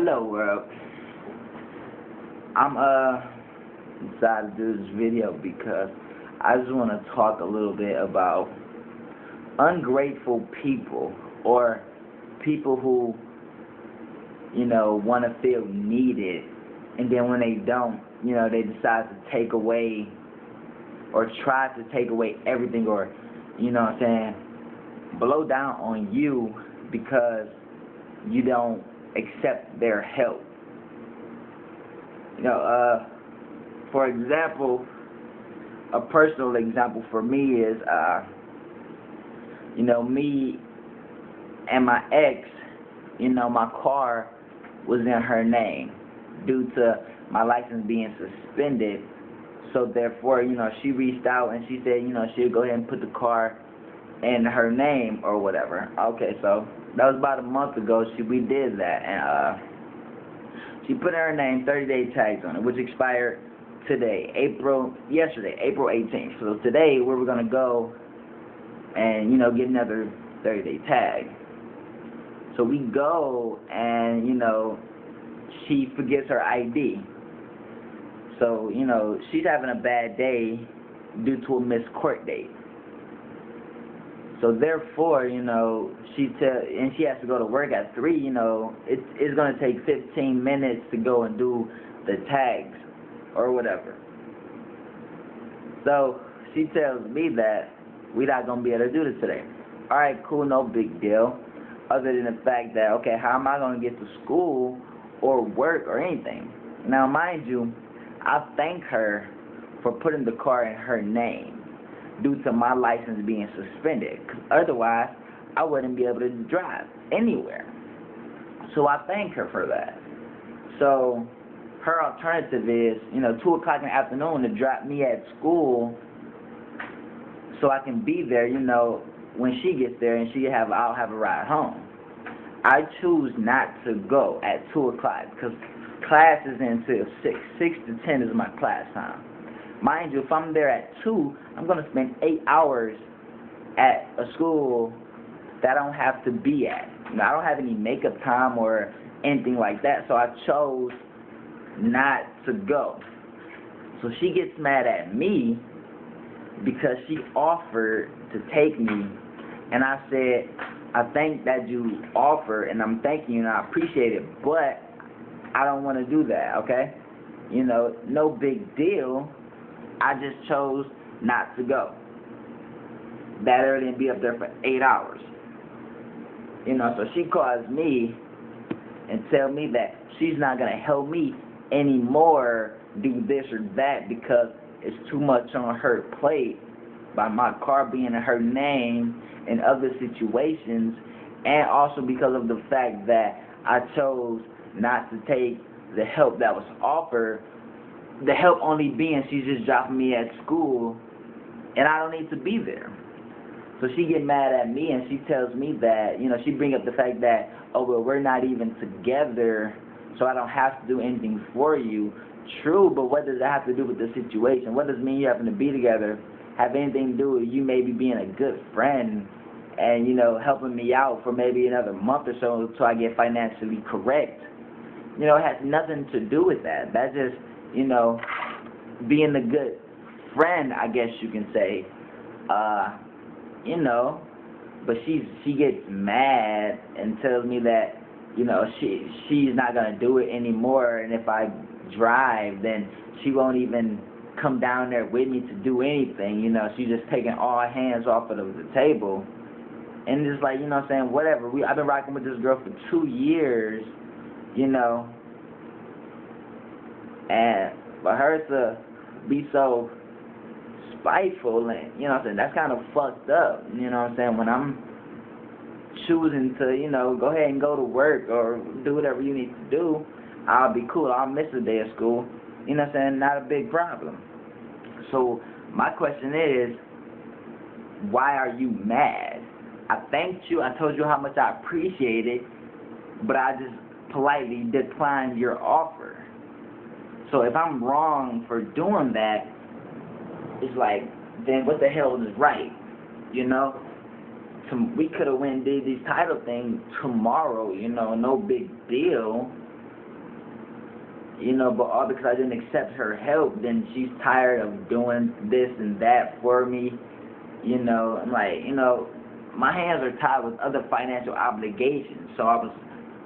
Hello world. I'm decided to do this video because I just want to talk a little bit about ungrateful people, or people who, want to feel needed, and then when they don't, they decide to take away or try to take away everything, or blow down on you because you don't accept their help. For example, a personal example for me is, me and my ex, my car was in her name due to my license being suspended. So therefore, she reached out and she said, she'd go ahead and put the car in her name or whatever. Okay, so that was about a month ago. We did that, and she put in her name 30-day tags on it, which expired today, yesterday, April 18th. So today we were gonna go and get another 30-day tag. So we go, and she forgets her ID. So she's having a bad day due to a missed court date. So therefore, she has to go to work at 3. It's gonna take 15 minutes to go and do the tags or whatever. So she tells me that we're not gonna be able to do this today. All right, cool, no big deal. Other than the fact that, okay, how am I gonna get to school or work or anything? Now, mind you, I thank her for putting the car in her name due to my license being suspended, because otherwise I wouldn't be able to drive anywhere. So I thank her for that. So her alternative is, 2 o'clock in the afternoon to drop me at school so I can be there, when she gets there, and I'll have a ride home. I choose not to go at 2 o'clock because class is until 6. 6 to 10 is my class time. Mind you, if I'm there at 2, I'm going to spend 8 hours at a school that I don't have to be at. I don't have any makeup time or anything like that, so I chose not to go. So she gets mad at me because she offered to take me, and I said, I think that you offer, and I'm thanking you, and I appreciate it, but I don't want to do that, okay? No big deal. I just chose not to go that early and be up there for 8 hours. So she calls me and tell me that she's not going to help me anymore do this or that because it's too much on her plate by my car being in her name and other situations, and also because of the fact that I chose not to take the help that was offered. The help only being she's just dropping me at school, and I don't need to be there. So she get mad at me, and she tells me that, she bring up the fact that, oh, well, we're not even together, so I don't have to do anything for you. True, but what does that have to do with the situation? What does me having to be together have anything to do with you maybe being a good friend and, helping me out for maybe another month or so until I get financially correct? It has nothing to do with that. That's just, being a good friend, I guess you can say. But she gets mad and tells me that, she's not gonna do it anymore, and if I drive, then she won't even come down there with me to do anything. She's just taking all hands off of the table. And it's like, whatever. I've been rocking with this girl for 2 years, and for her to be so spiteful, and that's kind of fucked up, when I'm choosing to, go ahead and go to work or do whatever you need to do, I'll be cool. I'll miss a day of school, not a big problem. So my question is, why are you mad? I thanked you, I told you how much I appreciate it, but I just politely declined your offer. So if I'm wrong for doing that, it's like, then what the hell is right? We could have went and did these title things tomorrow, no big deal. you know, but all because I didn't accept her help, then she's tired of doing this and that for me. You know, I'm like, you know, my hands are tied with other financial obligations, so I was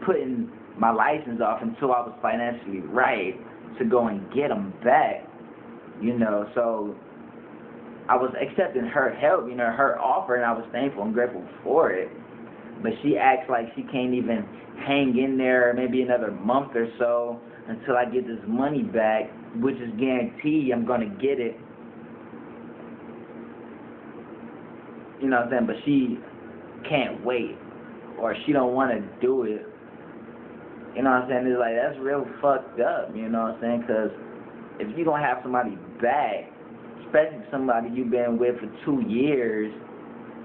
putting my license off until I was financially right to go and get them back, you know. So I was accepting her help, you know, her offer, and I was thankful and grateful for it. But she acts like she can't even hang in there maybe another month or so until I get this money back, which is guaranteed I'm going to get it. You know what I'm saying? But she can't wait, or she don't want to do it. You know what I'm saying? It's like, that's real fucked up, you know what I'm saying? Because if you're going to have somebody back, especially somebody you've been with for 2 years,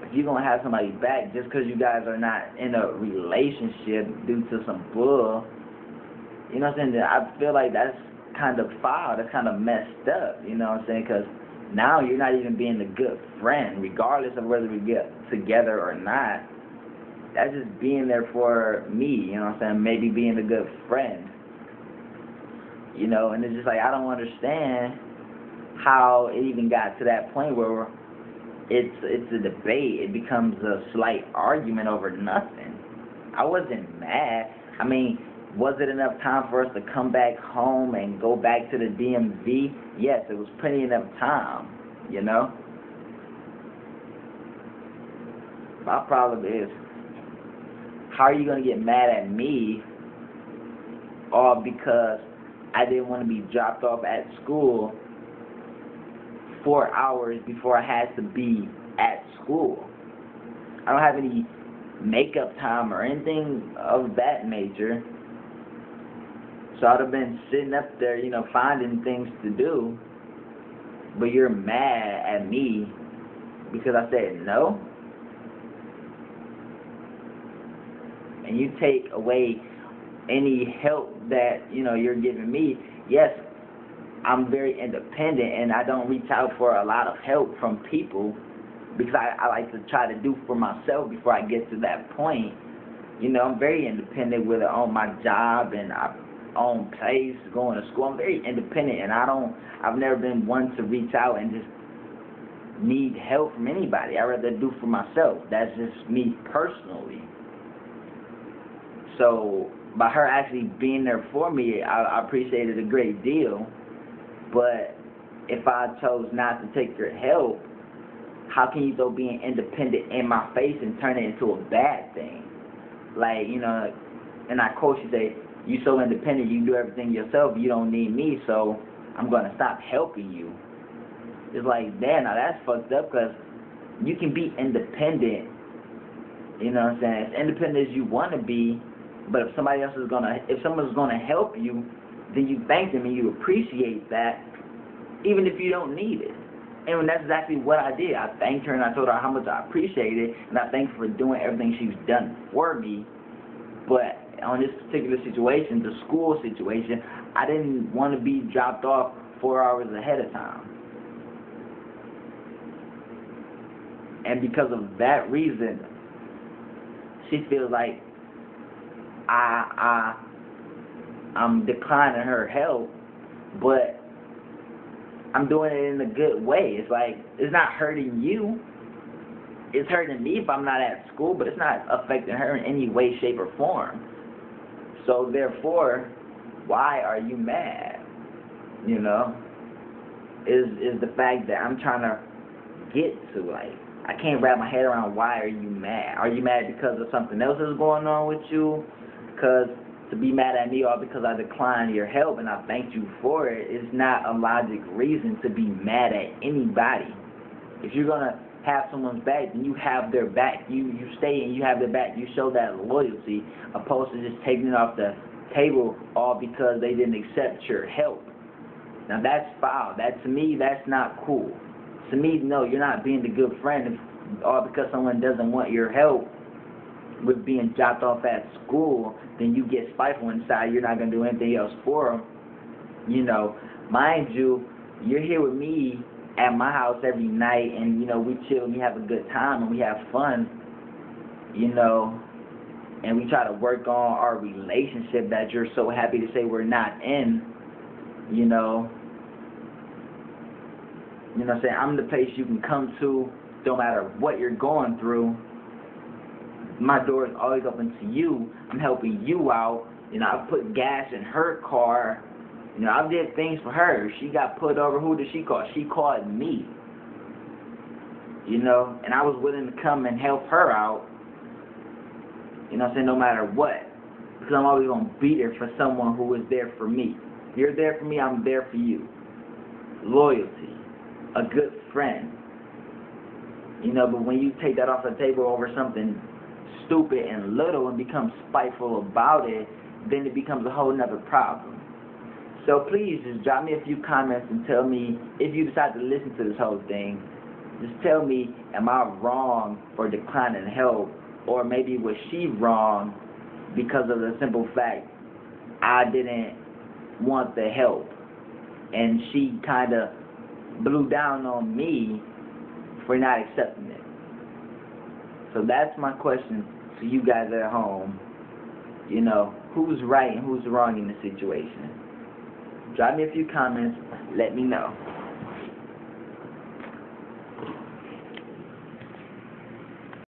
if you're going to have somebody back just because you guys are not in a relationship due to some bull, you know what I'm saying? I feel like that's kind of foul. That's kind of messed up, you know what I'm saying? Because now you're not even being a good friend, regardless of whether we get together or not. That's just being there for me, you know what I'm saying? Maybe being a good friend. You know, and it's just like, I don't understand how it even got to that point where it's a debate. It becomes a slight argument over nothing. I wasn't mad. I mean, was it enough time for us to come back home and go back to the DMV? Yes, it was plenty enough time, you know? My problem is, how are you going to get mad at me all because I didn't want to be dropped off at school 4 hours before I had to be at school? I don't have any makeup time or anything of that nature. So I'd have been sitting up there, you know, finding things to do. But you're mad at me because I said no? And you take away any help that, you know, you're giving me. Yes, I'm very independent and I don't reach out for a lot of help from people because I like to try to do for myself before I get to that point. You know, I'm very independent with it on my job and I own place, going to school. I'm very independent and I've never been one to reach out and just need help from anybody. I rather do for myself. That's just me personally. So by her actually being there for me, I appreciate it a great deal. But if I chose not to take your help, how can you throw being independent in my face and turn it into a bad thing? Like, you know, and I quote, you say, "You so independent, you do everything yourself, you don't need me, so I'm going to stop helping you." It's like, damn, now that's fucked up, because you can be independent, you know what I'm saying, as independent as you want to be, but if somebody else is if someone's gonna help you, then you thank them and you appreciate that, even if you don't need it. And that's exactly what I did. I thanked her and I told her how much I appreciated it, and I thanked her for doing everything she's done for me. But on this particular situation, the school situation, I didn't want to be dropped off 4 hours ahead of time. And because of that reason, she feels like I'm declining her help, but I'm doing it in a good way. It's like, it's not hurting you. It's hurting me if I'm not at school, but it's not affecting her in any way, shape, or form. So therefore, why are you mad? You know, is the fact that I'm trying to get to, like, I can't wrap my head around, why are you mad? Are you mad because of something else that's going on with you? Because to be mad at me all because I declined your help and I thanked you for it is not a logic reason to be mad at anybody. If you're going to have someone's back, then you have their back. You stay and you have their back. You show that loyalty, opposed to just taking it off the table all because they didn't accept your help. Now that's foul. That, to me, that's not cool. To me, no, you're not being a good friend all because someone doesn't want your help with being dropped off at school. Then you get spiteful inside. You're not going to do anything else for them. You know, mind you, you're here with me at my house every night, and, you know, we chill and we have a good time and we have fun, you know, and we try to work on our relationship that you're so happy to say we're not in. You know, what I'm saying? I'm the place you can come to no matter what you're going through. My door is always open to you. I'm helping you out. You know, I put gas in her car. You know, I did things for her. She got put over. Who did she call? She called me. You know, and I was willing to come and help her out. You know what I'm saying? No matter what. Because I'm always going to be there for someone who is there for me. If you're there for me, I'm there for you. Loyalty. A good friend. You know, but when you take that off the table over something stupid and little and become spiteful about it, then it becomes a whole nother problem. So please just drop me a few comments and tell me, if you decide to listen to this whole thing, just tell me, am I wrong for declining help? Or maybe was she wrong because of the simple fact I didn't want the help and she kind of blew down on me for not accepting it. So that's my question to you guys at home. You know, who's right and who's wrong in the situation? Drop me a few comments. Let me know.